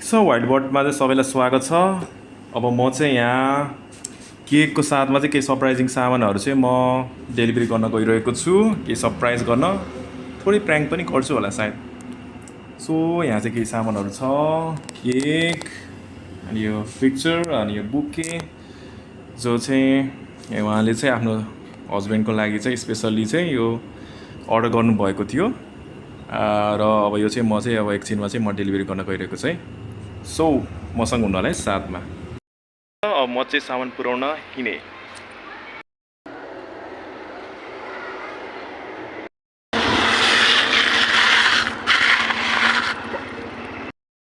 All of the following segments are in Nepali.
सो व्हाइट बोर्डमा चाहिँ सबैलाई स्वागत छ। अब म चाहिँ यहाँ केकको साथमा चाहिँ केही सरप्राइजिङ सामानहरू चाहिँ म डेलिभरी गर्न गइरहेको छु। केही सरप्राइज गर्न थोरै प्र्याङ्क पनि गर्छु होला सायद। सो यहाँ चाहिँ केही सामानहरू छ, केक अनि यो पिक्चर अनि यो बुके जो चाहिँ उहाँले चाहिँ आफ्नो हस्बेन्डको लागि चाहिँ स्पेसल्ली चाहिँ यो अर्डर गर्नुभएको थियो। र अब यो चाहिँ म चाहिँ अब एकछिनमा चाहिँ म डेलिभरी गर्न गइरहेको चाहिँ। सो मसँग हुनु होला है साथमा। अब म चाहिँ सामान पुर्याउन हिँडेँ।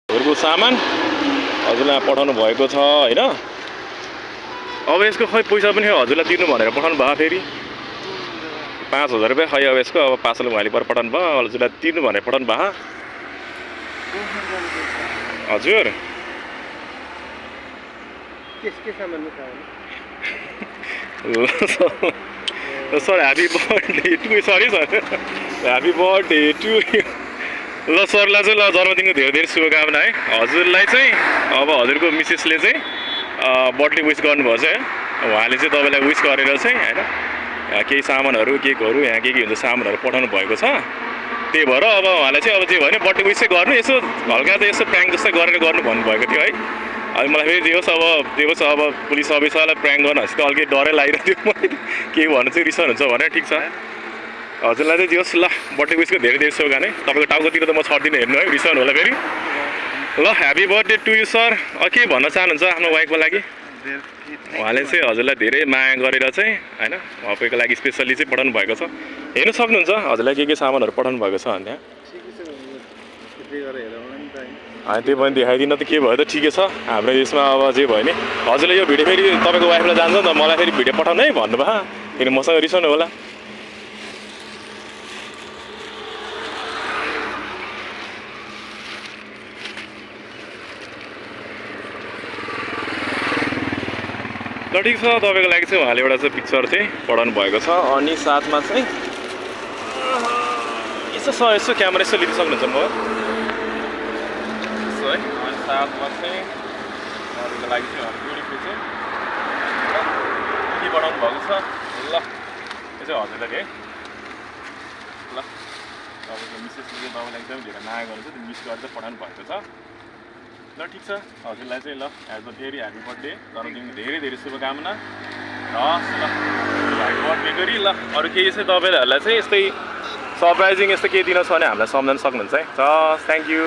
हजुरको सामान हजुरलाई पठाउनु भएको छ होइन। अब यसको खै पैसा पनि हजुरलाई तिर्नु भनेर पठाउनु भयो। फेरि 5,000 रुपियाँ खै अब यसको अब पार्सल उहाँले पर पठाउनु भयो। हजुरलाई तिर्नु भनेर पठाउनु भयो। हजुर सर ह्याप्पी बर्थडे टु सरी सर ह्याप्पी बर्थडे टु ल सरलाई चाहिँ ल जन्मदिनको धेरै धेरै शुभकामना है। हजुरलाई चाहिँ अब हजुरको मिसेसले चाहिँ बर्थडे विस गर्नुभएको छ है। उहाँले चाहिँ तपाईँलाई विस गरेर चाहिँ होइन केही सामानहरू केकहरू यहाँ के हुन्छ सामानहरू पठाउनु भएको छ। त्यही भएर अब उहाँलाई चाहिँ अब जे भयो भने बर्थडे विस चाहिँ गर्नु, यसो हल्का चाहिँ यसो प्र्याङ्क जस्तै गरेर गर्नु भन्नुभएको थियो है। अनि मलाई फेरि दियोस् अब पुलिस अफिसरलाई प्र्याङ्क गर्न त अलिकति डरै लागिरहेको थियो। के भन्नु चाहिँ रिसाउनुहुन्छ भनेर ठिक छ हजुरलाई चाहिँ दियोस् ल बर्थडे विसको धेरै धेरै शुभकामना। तपाईँको टाउकोतिर त म छर्दिनँ हेर्नु है, रिसाउनु होला फेरि। ल happy birthday to you sir. के भन्न चाहनुहुन्छ आफ्नो वाइफको लागि? उहाँले चाहिँ हजुरलाई धेरै माया गरेर चाहिँ होइन तपाईँको लागि स्पेसल्ली चाहिँ पठाउनु भएको छ। हेर्नु सक्नुहुन्छ हजुरलाई के सामानहरू पठाउनु भएको छ भने त्यहाँ त्यो पनि देखाइदिन त के भयो त ठिकै छ। हाम्रो यसमा अब जे भयो नि हजुरले यो भिडियो फेरि तपाईँको वाइफलाई जान्छ नि त मलाई फेरि भिडियो पठाउनु है भन्नुभयो। फेरि मसँग रिसाउनु होला। ल ठिक छ तपाईँको लागि चाहिँ उहाँले एउटा चाहिँ पिक्चर चाहिँ पठाउनु भएको छ। अनि साथमा चाहिँ यसो सर यसो क्यामेरा यसो लिन सक्नुहुन्छ म है। अनि साथमा चाहिँ उहाँहरूको लागि चाहिँ ब्युटिफुल चाहिँ के पठाउनु भएको छ। ल यो चाहिँ हजुरलाई है ल तपाईँको मिसेसले चाहिँ तपाईँलाई एकदम धेरै माया गर्नुहुन्छ त्यो मिस गरेर पठाउनु भएको छ। ल ठिक छ हजुरलाई चाहिँ ल as a very happy birthday जन्मदिनको धेरै धेरै शुभकामना। हस् ल ह्याप्पी बर्थडे गरी ल अरू केही चाहिँ तपाईँहरूलाई चाहिँ यस्तै सरप्राइजिङ यस्तो केही दिन छ भने हामीलाई सम्झाउन सक्नुहुन्छ है। हस् थ्याङ्क यू।